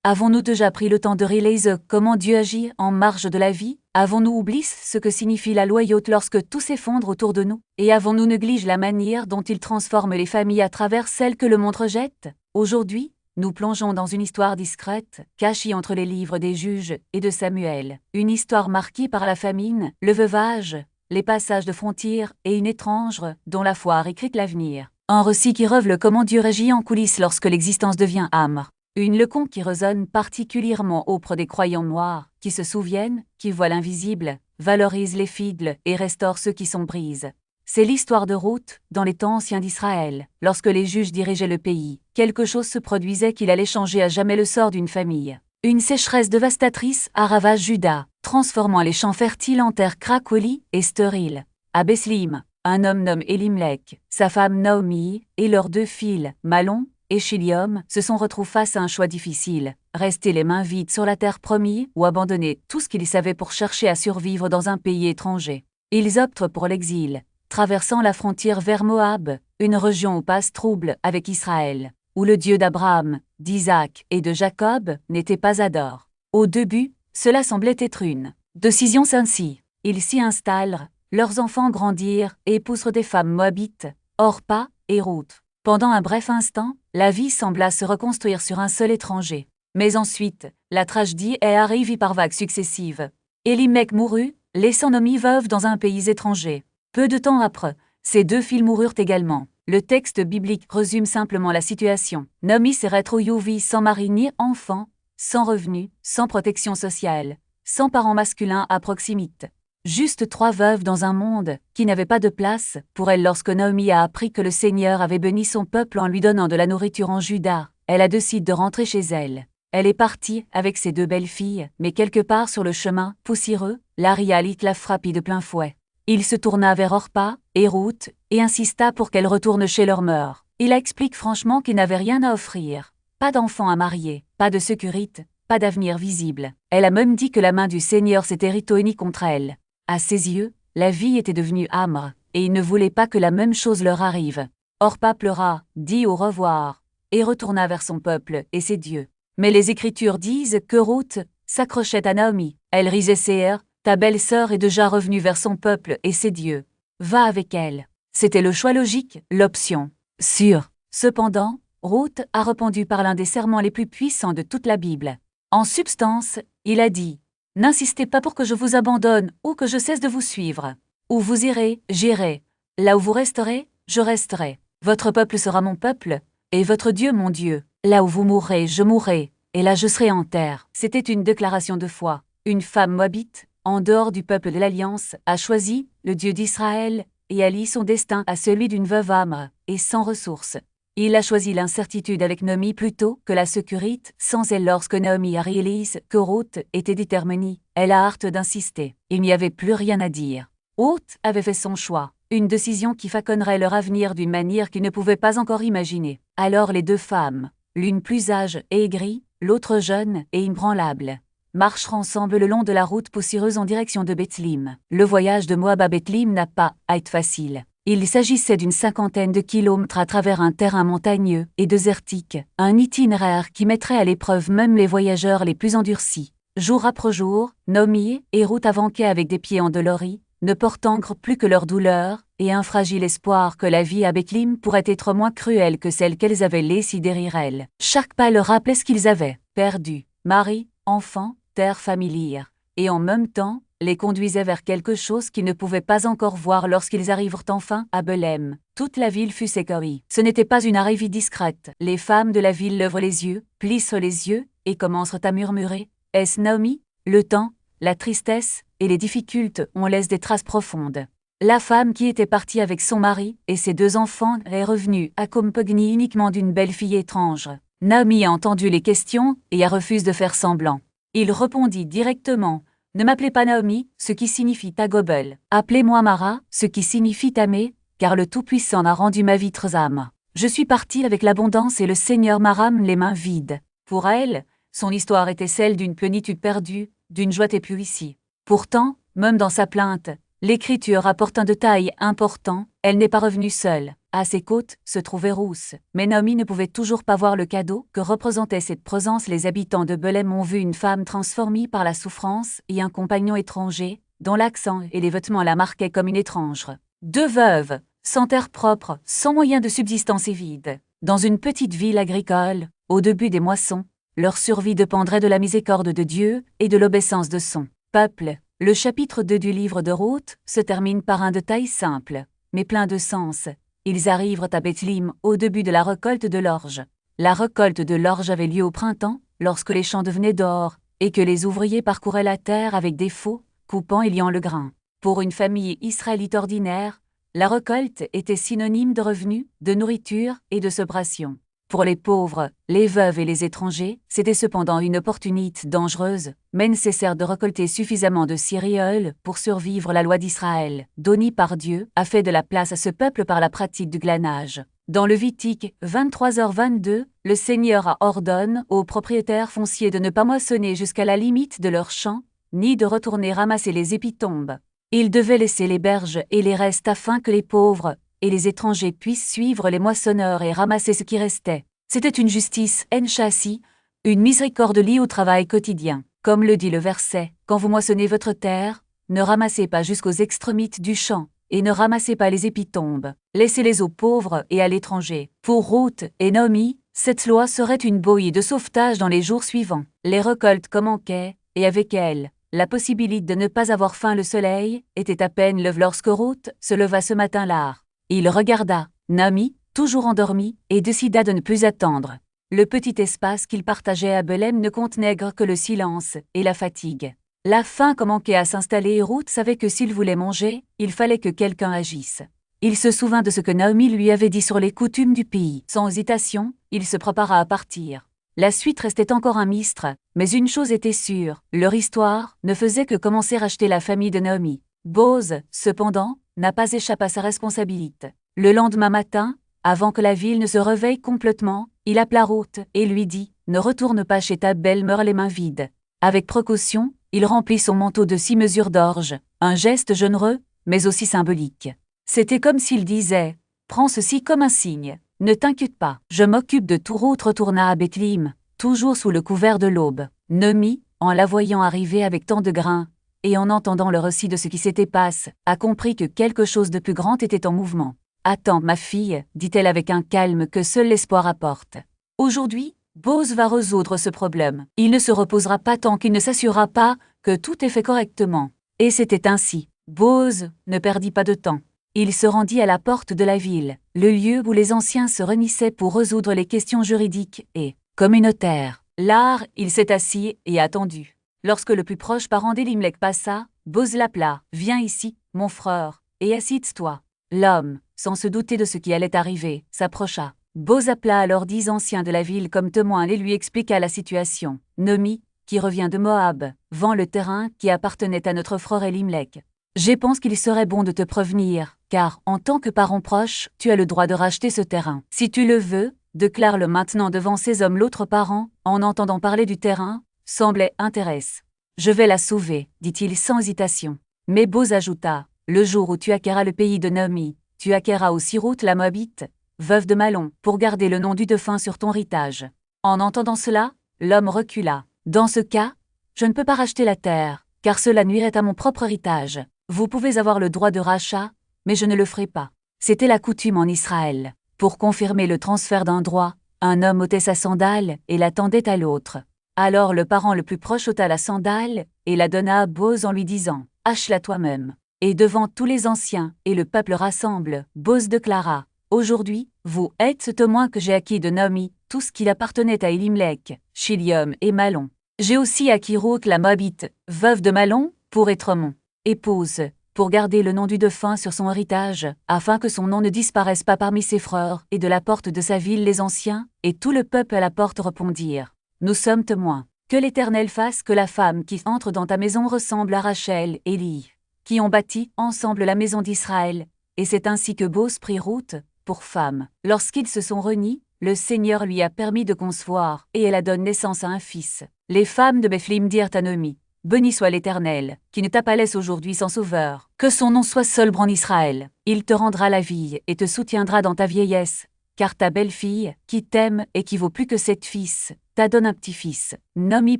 Avons-nous déjà pris le temps de réaliser comment Dieu agit en marge de la vie? Avons-nous oublié ce que signifie la loyauté lorsque tout s'effondre autour de nous? Et avons-nous négligé la manière dont il transforme les familles à travers celles que le monde rejette? Aujourd'hui, nous plongeons dans une histoire discrète, cachée entre les livres des juges et de Samuel. Une histoire marquée par la famine, le veuvage, les passages de frontières et une étrange dont la foi a écrit l'avenir. Un récit qui révèle comment Dieu régit en coulisses lorsque l'existence devient âme. Une leçon qui résonne particulièrement auprès des croyants noirs, qui se souviennent, qui voient l'invisible, valorisent les fidèles et restaurent ceux qui sont brisés. C'est l'histoire de Ruth, dans les temps anciens d'Israël, lorsque les juges dirigeaient le pays. Quelque chose se produisait qu'il allait changer à jamais le sort d'une famille. Une sécheresse dévastatrice a ravagé Juda, transformant les champs fertiles en terres craquelées et stériles. À Bethléem, un homme nommé Elimelech, sa femme Naomi et leurs 2 filles, Malon et Chilium, se sont retrouvés face à un choix difficile. Rester les mains vides sur la terre promise ou abandonner tout ce qu'ils savaient pour chercher à survivre dans un pays étranger. Ils optent pour l'exil, traversant la frontière vers Moab, une région où passe trouble avec Israël, où le Dieu d'Abraham, d'Isaac et de Jacob n'était pas adore. Au début, cela semblait être une décision ainsi. Ils s'y installent, leurs enfants grandirent et épousent des femmes moabites, Orpa et Ruth. Pendant un bref instant, la vie sembla se reconstruire sur un seul étranger. Mais ensuite, la tragédie est arrivée par vagues successives. Elimelech mourut, laissant Naomi veuve dans un pays étranger. Peu de temps après, ses 2 filles moururent également. Le texte biblique résume simplement la situation. Naomi s'est retrouvée sans mari ni enfant, sans revenus, sans protection sociale, sans parents masculins à proximité. Juste 3 veuves dans un monde qui n'avait pas de place pour elle lorsque Naomi a appris que le Seigneur avait béni son peuple en lui donnant de la nourriture en Juda. Elle a décidé de rentrer chez elle. Elle est partie avec ses 2 belles filles, mais quelque part sur le chemin poussiéreux, l'Arialite la frappit de plein fouet. Il se tourna vers Orpa et Ruth et insista pour qu'elles retournent chez leur mère. Il explique franchement qu'il n'avait rien à offrir. Pas d'enfant à marier, pas de sécurité, pas d'avenir visible. Elle a même dit que la main du Seigneur s'était retournée contre elle. À ses yeux, la vie était devenue âmre, et il ne voulait pas que la même chose leur arrive. Orpa pleura, dit au revoir, et retourna vers son peuple et ses dieux. Mais les Écritures disent que Ruth s'accrochait à Naomi. Elle risait Séher, ta belle-sœur est déjà revenue vers son peuple et ses dieux. Va avec elle. C'était le choix logique, l'option sûre. Cependant, Ruth a répondu par l'un des serments les plus puissants de toute la Bible. En substance, il a dit: n'insistez pas pour que je vous abandonne ou que je cesse de vous suivre. Où vous irez, j'irai. Là où vous resterez, je resterai. Votre peuple sera mon peuple, et votre Dieu mon Dieu. Là où vous mourrez, je mourrai, et là je serai en terre. C'était une déclaration de foi. Une femme moabite, en dehors du peuple de l'Alliance, a choisi le Dieu d'Israël et a lié son destin à celui d'une veuve âme et sans ressources. Il a choisi l'incertitude avec Naomi plutôt que la sécurité sans elle. Lorsque Naomi a réalisé que Ruth était déterminée, elle a hâte d'insister. Il n'y avait plus rien à dire. Ruth avait fait son choix, une décision qui façonnerait leur avenir d'une manière qu'ils ne pouvaient pas encore imaginer. Alors les 2 femmes, l'une plus âgée et aigrie, l'autre jeune et inébranlable, marchent ensemble le long de la route poussiéreuse en direction de Bethléem. Le voyage de Moab à Bethléem n'a pas à être facile. Il s'agissait d'une 50aine de kilomètres à travers un terrain montagneux et désertique, un itinéraire qui mettrait à l'épreuve même les voyageurs les plus endurcis. Jour après jour, Naomi et Ruth avançaient avec des pieds endoloris, ne portant plus que leur douleur et un fragile espoir que la vie à Bethléem pourrait être moins cruelle que celle qu'elles avaient laissée derrière elles. Chaque pas leur rappelait ce qu'ils avaient perdu: mari, enfants, terre familière, et en même temps, les conduisait vers quelque chose qu'ils ne pouvaient pas encore voir lorsqu'ils arrivèrent enfin à Bethléem. Toute la ville fut secouée. Ce n'était pas une arrivée discrète. Les femmes de la ville lèvent les yeux, plissent les yeux, et commencent à murmurer: est-ce Naomi? Le temps, la tristesse et les difficultés ont laissé des traces profondes. La femme qui était partie avec son mari et ses 2 enfants est revenue accompagnée uniquement d'une belle fille étrange. Naomi a entendu les questions et a refusé de faire semblant. Il répondit directement: ne m'appelez pas Naomi, ce qui signifie Tagobel. Appelez-moi Mara, ce qui signifie Tamé, car le Tout-Puissant a rendu ma vie très âme. Je suis partie avec l'abondance et le Seigneur m'a ramené les mains vides. Pour elle, son histoire était celle d'une plénitude perdue, d'une joie épurée. Pourtant, même dans sa plainte, L'Écriture rapporte un détail important, elle n'est pas revenue seule. À ses côtes se trouvait Ruth. Mais Naomi ne pouvait toujours pas voir le cadeau que représentait cette présence. Les habitants de Belém ont vu une femme transformée par la souffrance et un compagnon étranger, dont l'accent et les vêtements la marquaient comme une étrange. Deux veuves, sans terre propre, sans moyen de subsistance et vides, dans une petite ville agricole, au début des moissons, leur survie dépendrait de la miséricorde de Dieu et de l'obéissance de son peuple. Le chapitre 2 du livre de Ruth se termine par un détail simple, mais plein de sens. Ils arrivent à Bethléem au début de la récolte de l'orge. La récolte de l'orge avait lieu au printemps, lorsque les champs devenaient d'or, et que les ouvriers parcouraient la terre avec des faux, coupant et liant le grain. Pour une famille israélite ordinaire, la récolte était synonyme de revenus, de nourriture et de sobration. Pour les pauvres, les veuves et les étrangers, c'était cependant une opportunité dangereuse, mais nécessaire de récolter suffisamment de céréales pour survivre. La loi d'Israël, donnée par Dieu, a fait de la place à ce peuple par la pratique du glanage. Dans Lévitique 23h22, le Seigneur ordonne aux propriétaires fonciers de ne pas moissonner jusqu'à la limite de leur champ, ni de retourner ramasser les épitombes. Ils devaient laisser les berges et les restes afin que les pauvres et les étrangers puissent suivre les moissonneurs et ramasser ce qui restait. C'était une justice enchâssie, une miséricorde liée au travail quotidien. Comme le dit le verset, « Quand vous moissonnez votre terre, ne ramassez pas jusqu'aux extrémités du champ, et ne ramassez pas les épitombes. Laissez-les aux pauvres et à l'étranger. » Pour Ruth et Naomi, cette loi serait une bouée de sauvetage dans les jours suivants. Les récoltes commençaient, et avec elles, la possibilité de ne pas avoir faim. Le soleil était à peine levé lorsque Ruth se leva ce matin-là. Il regarda Naomi, toujours endormie, et décida de ne plus attendre. Le petit espace qu'il partageait à Belém ne contenait que le silence et la fatigue. La faim commençait à s'installer et Ruth savait que s'il voulait manger, il fallait que quelqu'un agisse. Il se souvint de ce que Naomi lui avait dit sur les coutumes du pays. Sans hésitation, il se prépara à partir. La suite restait encore un mystère, mais une chose était sûre, leur histoire ne faisait que commencer à racheter la famille de Naomi. Boz, cependant, n'a pas échappé à sa responsabilité. Le lendemain matin, avant que la ville ne se réveille complètement, il appela Ruth et lui dit « Ne retourne pas chez ta belle-mère les mains vides. » Avec précaution, il remplit son manteau de 6 mesures d'orge, un geste généreux, mais aussi symbolique. C'était comme s'il disait « Prends ceci comme un signe. Ne t'inquiète pas, je m'occupe de tout. » Ruth retourna à Bethléem, toujours sous le couvert de l'aube. Naomi, en la voyant arriver avec tant de grains, et en entendant le récit de ce qui s'était passé, a compris que quelque chose de plus grand était en mouvement. « Attends, ma fille, dit-elle avec un calme que seul l'espoir apporte. Aujourd'hui, Boz va résoudre ce problème. Il ne se reposera pas tant qu'il ne s'assurera pas que tout est fait correctement. » Et c'était ainsi. Boz ne perdit pas de temps. Il se rendit à la porte de la ville, le lieu où les anciens se réunissaient pour résoudre les questions juridiques et communautaires. Là, il s'est assis et attendu. Lorsque le plus proche parent d'Elimelech passa, Boz l'appela. « Viens ici, mon frère, et assieds-toi. » L'homme, sans se douter de ce qui allait arriver, s'approcha. Boz appela alors 10 anciens de la ville comme témoins et lui expliqua la situation. « Naomi, qui revient de Moab, vend le terrain qui appartenait à notre frère Elimelech. Je pense qu'il serait bon de te prévenir, car, en tant que parent proche, tu as le droit de racheter ce terrain. Si tu le veux, déclare-le maintenant devant ces hommes. » L'autre parent, en entendant parler du terrain, semblait intéressé. « Je vais la sauver, dit-il sans hésitation. » Mais Boz ajouta, « Le jour où tu acquéras le pays de Naomi, tu acquéras aussi Ruth la Moabite, veuve de Malon, pour garder le nom du défunt sur ton héritage. » En entendant cela, l'homme recula. « Dans ce cas, je ne peux pas racheter la terre, car cela nuirait à mon propre héritage. Vous pouvez avoir le droit de rachat, mais je ne le ferai pas. » C'était la coutume en Israël. Pour confirmer le transfert d'un droit, un homme ôtait sa sandale et la tendait à l'autre. Alors le parent le plus proche ôta la sandale et la donna à Boz en lui disant « Hache-la toi-même. » Et devant tous les anciens et le peuple rassemble, Boz déclara « Aujourd'hui, vous êtes ce témoin que j'ai acquis de Naomi, tout ce qu'il appartenait à Elimelech, Chilium et Malon. J'ai aussi acquis Ruth la Moabite, veuve de Malon, pour être mon épouse, pour garder le nom du défunt sur son héritage, afin que son nom ne disparaisse pas parmi ses frères. » Et de la porte de sa ville les anciens, et tout le peuple à la porte répondirent « Nous sommes témoins. Que l'Éternel fasse que la femme qui entre dans ta maison ressemble à Rachel et Léa, qui ont bâti ensemble la maison d'Israël. » Et c'est ainsi que Boz prit Ruth pour femme. Lorsqu'ils se sont réunis, le Seigneur lui a permis de concevoir, et elle a donné naissance à un fils. Les femmes de Bethléem dirent à Naomi, « Béni soit l'Éternel, qui ne t'a pas laissé aujourd'hui sans sauveur. Que son nom soit célèbre en Israël. Il te rendra la vie et te soutiendra dans ta vieillesse. Car ta belle-fille, qui t'aime et qui vaut plus que 7 fils, t'a donné un petit-fils. Naomi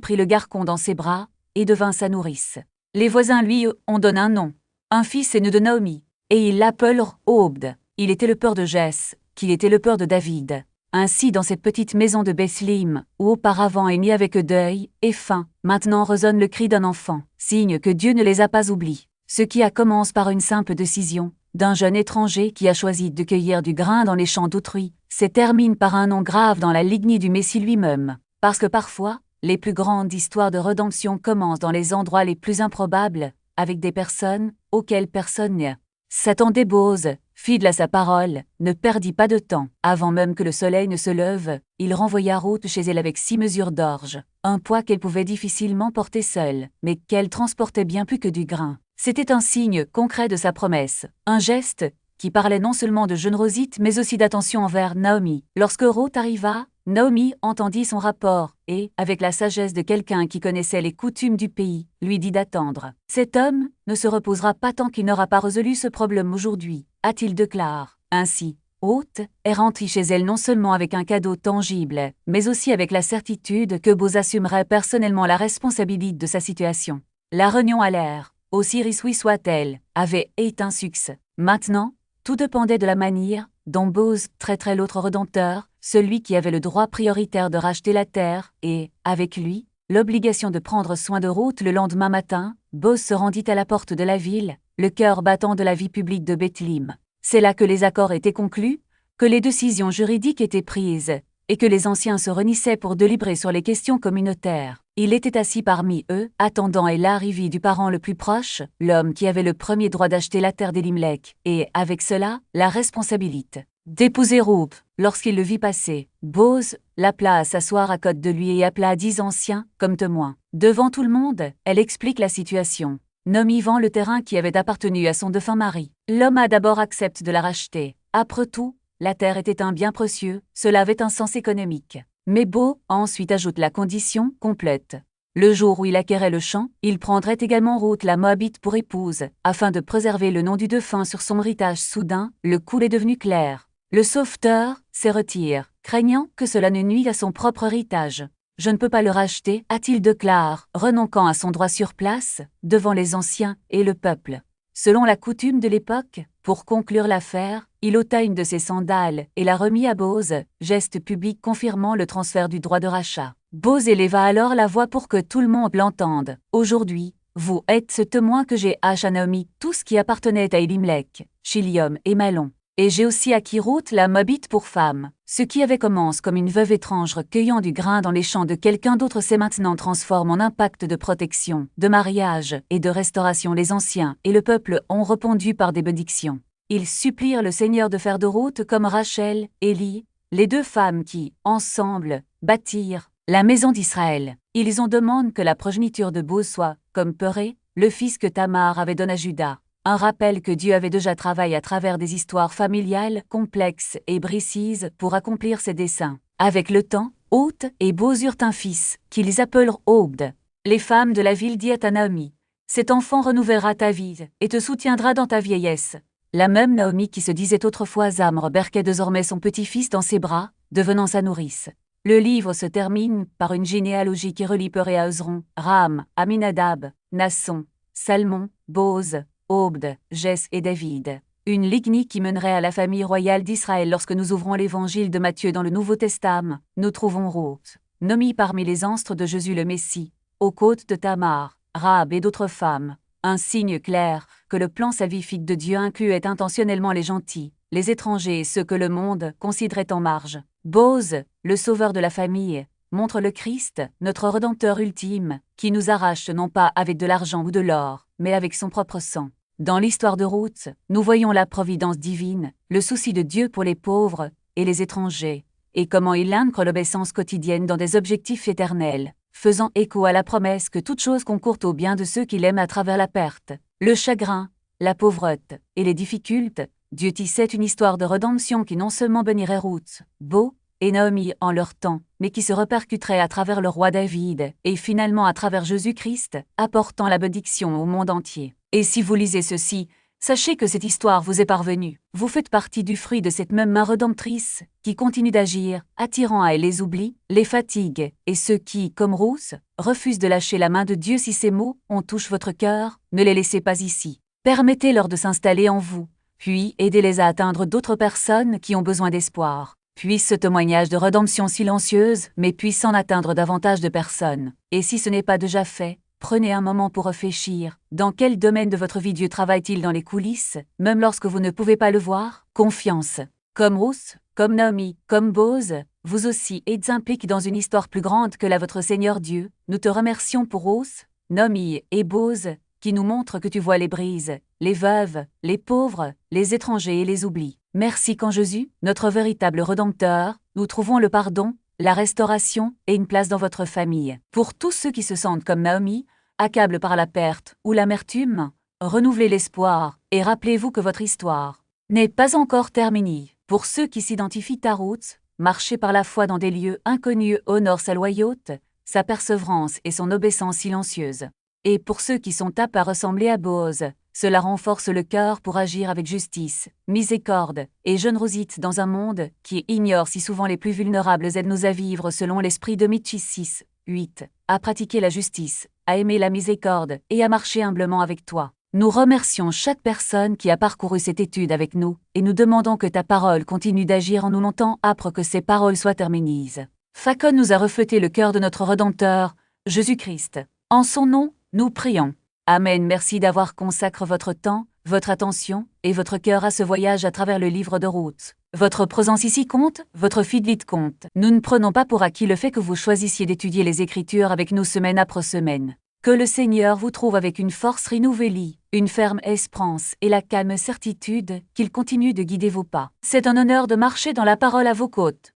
prit le garçon dans ses bras et devint sa nourrice. Les voisins lui ont donné un nom. Un fils est né de Naomi, et ils l'appellent Obed. Il était le père de Jesse, qui était le père de David. Ainsi dans cette petite maison de Bethléem, où auparavant est mis avec deuil et faim, maintenant résonne le cri d'un enfant, signe que Dieu ne les a pas oubliés. Ce qui a commencé par une simple décision d'un jeune étranger qui a choisi de cueillir du grain dans les champs d'autrui, se termine par un nom grave dans la lignée du Messie lui-même. Parce que parfois, les plus grandes histoires de rédemption commencent dans les endroits les plus improbables, avec des personnes auxquelles personne ne s'attendait. Bose, fidèle à sa parole, ne perdit pas de temps. Avant même que le soleil ne se lève, il renvoya Ruth chez elle avec 6 mesures d'orge, un poids qu'elle pouvait difficilement porter seule, mais qu'elle transportait bien plus que du grain. C'était un signe concret de sa promesse, un geste qui parlait non seulement de générosité mais aussi d'attention envers Naomi. Lorsque Ruth arriva, Naomi entendit son rapport et, avec la sagesse de quelqu'un qui connaissait les coutumes du pays, lui dit d'attendre. « Cet homme ne se reposera pas tant qu'il n'aura pas résolu ce problème aujourd'hui, a-t-il déclaré. Ainsi, Ruth est rentrée chez elle non seulement avec un cadeau tangible, mais aussi avec la certitude que Boaz assumerait personnellement la responsabilité de sa situation. La réunion à l'air, aussi réjouie soit-elle, avait été un succès. Maintenant, tout dépendait de la manière dont Boaz traiterait l'autre rédempteur, celui qui avait le droit prioritaire de racheter la terre, et, avec lui, l'obligation de prendre soin de Ruth. Le lendemain matin, Boaz se rendit à la porte de la ville, le cœur battant de la vie publique de Bethléem. C'est là que les accords étaient conclus, que les décisions juridiques étaient prises, et que les anciens se réunissaient pour délibérer sur les questions communautaires. Il était assis parmi eux, attendant l'arrivée du parent le plus proche, l'homme qui avait le premier droit d'acheter la terre d'Elimelech, et, avec cela, la responsabilité d'épouser Ruth. Lorsqu'il le vit passer, Boaz l'appela à s'asseoir à côté de lui et appela 10 anciens comme témoins. Devant tout le monde, elle explique la situation. Naomi vend le terrain qui avait appartenu à son défunt mari. L'homme a d'abord accepté de la racheter. Après tout, la terre était un bien précieux, cela avait un sens économique. Mais Boaz ensuite ajoute la condition complète. Le jour où il acquérait le champ, il prendrait également Ruth la Moabite pour épouse, afin de préserver le nom du défunt sur son héritage. Soudain, le coup est devenu clair. Le sauveteur se retire, craignant que cela ne nuise à son propre héritage. « Je ne peux pas le racheter », a-t-il déclaré, renonçant à son droit sur place, devant les anciens et le peuple. Selon la coutume de l'époque, pour conclure l'affaire, il ôta une de ses sandales et la remit à Boaz, geste public confirmant le transfert du droit de rachat. Boaz éleva alors la voix pour que tout le monde l'entende. « Aujourd'hui, vous êtes ce témoin que j'ai à Naomi tout ce qui appartenait à Elimelech, Chilium et Malon. Et j'ai aussi acquis Ruth la Moabite pour femme. Ce qui avait commencé comme une veuve étrange recueillant du grain dans les champs de quelqu'un d'autre s'est maintenant transformé en un pacte de protection, de mariage et de restauration. Les anciens et le peuple ont répondu par des bénédictions. Ils supplièrent le Seigneur de faire de Ruth comme Rachel et Li, les 2 femmes qui, ensemble, bâtirent la maison d'Israël. Ils ont demandé que la progéniture de Boaz soit, comme Péré, le fils que Tamar avait donné à Juda. Un rappel que Dieu avait déjà travaillé à travers des histoires familiales complexes et précises pour accomplir ses desseins. Avec le temps, Ruth et Boaz eurent un fils, qu'ils appelèrent Obed. Les femmes de la ville dirent à Naomi, « Cet enfant renouvellera ta vie et te soutiendra dans ta vieillesse. » La même Naomi qui se disait autrefois âme reberquait désormais son petit-fils dans ses bras, devenant sa nourrice. Le livre se termine par une généalogie qui relie Péré à Hezron, Ram, Aminadab, Nasson, Salmon, Boaz, Obed, Jesse et David. Une lignée qui mènerait à la famille royale d'Israël. Lorsque nous ouvrons l'évangile de Matthieu dans le Nouveau Testament, nous trouvons Ruth, nommée parmi les ancêtres de Jésus le Messie, aux côtes de Tamar, Rahab et d'autres femmes. Un signe clair que le plan salvifique de Dieu incluait intentionnellement les gentils, les étrangers et ceux que le monde considérait en marge. Boaz, le sauveur de la famille, montre le Christ, notre Rédempteur ultime, qui nous arrache non pas avec de l'argent ou de l'or, mais avec son propre sang. Dans l'histoire de Ruth, nous voyons la providence divine, le souci de Dieu pour les pauvres et les étrangers, et comment il ancre l'obéissance quotidienne dans des objectifs éternels, faisant écho à la promesse que toute chose concourt au bien de ceux qui l'aiment à travers la perte, le chagrin, la pauvreté et les difficultés. Dieu tissait une histoire de rédemption qui non seulement bénirait Ruth, Boaz et Naomi en leur temps, mais qui se répercuterait à travers le roi David, et finalement à travers Jésus-Christ, apportant la bénédiction au monde entier. Et si vous lisez ceci, sachez que cette histoire vous est parvenue. Vous faites partie du fruit de cette même main rédemptrice, qui continue d'agir, attirant à elle les oublis, les fatigues, et ceux qui, comme Ruth, refusent de lâcher la main de Dieu si ces mots, on touche votre cœur, ne les laissez pas ici. Permettez-leur de s'installer en vous, puis aidez-les à atteindre d'autres personnes qui ont besoin d'espoir. Puisse ce témoignage de rédemption silencieuse, mais puisse en atteindre davantage de personnes. Et si ce n'est pas déjà fait, prenez un moment pour réfléchir. Dans quel domaine de votre vie Dieu travaille-t-il dans les coulisses, même lorsque vous ne pouvez pas le voir? Confiance. Comme Ruth, comme Naomi, comme Boz, vous aussi êtes impliqués dans une histoire plus grande que la votre Seigneur Dieu. Nous te remercions pour Ruth, Naomi et Boz, qui nous montrent que tu vois les brises, les veuves, les pauvres, les étrangers et les oublis. Merci qu'en Jésus, notre véritable Rédempteur, nous trouvons le pardon, la restauration et une place dans votre famille. Pour tous ceux qui se sentent comme Naomi, accablés par la perte ou l'amertume, renouvelez l'espoir et rappelez-vous que votre histoire n'est pas encore terminée. Pour ceux qui s'identifient à Ruth, marchez par la foi dans des lieux inconnus honore sa loyauté, sa persévérance et son obéissance silencieuse. Et pour ceux qui sont aptes à ressembler à Boaz, cela renforce le cœur pour agir avec justice, miséricorde et générosité dans un monde qui ignore si souvent les plus vulnérables aident-nous à vivre selon l'esprit de Michée 6, 8, à pratiquer la justice, à aimer la miséricorde et à marcher humblement avec toi. Nous remercions chaque personne qui a parcouru cette étude avec nous et nous demandons que ta parole continue d'agir en nous longtemps après que ces paroles soient terminées. Facon nous a reflété le cœur de notre Rédempteur, Jésus-Christ. En son nom, nous prions. Amen. Merci d'avoir consacré votre temps, votre attention et votre cœur à ce voyage à travers le livre de Ruth. Votre présence ici compte, votre fidélité compte. Nous ne prenons pas pour acquis le fait que vous choisissiez d'étudier les Écritures avec nous semaine après semaine. Que le Seigneur vous trouve avec une force renouvelée, une ferme espérance et la calme certitude qu'il continue de guider vos pas. C'est un honneur de marcher dans la parole à vos côtes.